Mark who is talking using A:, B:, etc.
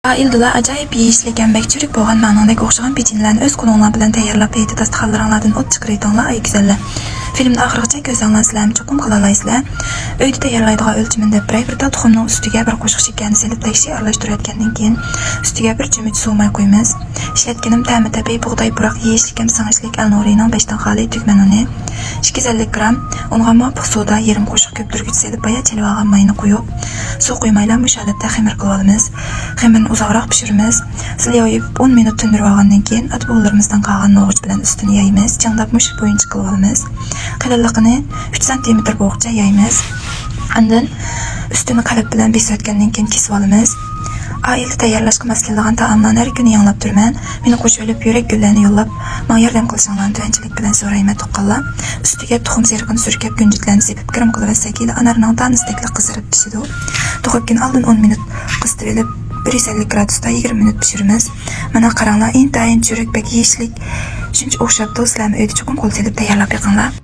A: Oildala ajoyib yeyishli gambak churik bo'lgan ma'nodagi o'xshagan pechenlarni o'z qo'linglar bilan tayyorlab paytida dasturxonlaringlardan o't chiqaraytinglar ay go'zallar. Filmni oxirigacha ko'zinglar cho'qim qila olasizlar. Uyda tayyorlaydigan o'lchamin deb bir tal tuxumning ustiga bir qoshiq shakarni selib tashki aralashtirayotgandan keyin ustiga bir cho'mich suv may qo'yamiz. Ishlatganim ta'mi tabiiy bug'doy puroq yeyishlik ham sing'ishlik alnorining 5 dan xoli tugman uni 250 gram unga muvofiq suvda yarim qoshiq ko'ptirgich selib baya chelib olgan mayni qo'yib suv qo'ymaylar mush holatda xamir qilib olamiz. Xamirni uzoqroq pishiramiz. Sizlar yoyib 10 minut tindirib olgandan keyin atbolarimizdan qolgan no'g'ich bilan ustini yaymiz. Changdab mush bo'yincha qilib olamiz. Qalinligini 3 cm bo'g'cha yaymiz. Andan ustini qalab bilan besayotgandan keyin kesib olamiz. Oilda tayyorlashga mos keladigan taomlarni har kuni yanglab turman. Meni qo'shib olib yurak gullarni yo'llab, menga yordam qilsanglar tuanchilik bilan so'rayman tuqqanlar. Ustiga tuxum serqini surkab gunjitlarni sepib kirim qilib olsak, anarning tanisdekli qizarib pishadi. Tuxumni oldin 10 minut qizdirib 150 gradusda 20 minut pishiramiz. Mana qaranglar, intayin churik bak yeyishlik. Shuncha o'xshab do'stlarni uyda cho'qim qo'l selib tayyorlab yiqinglar.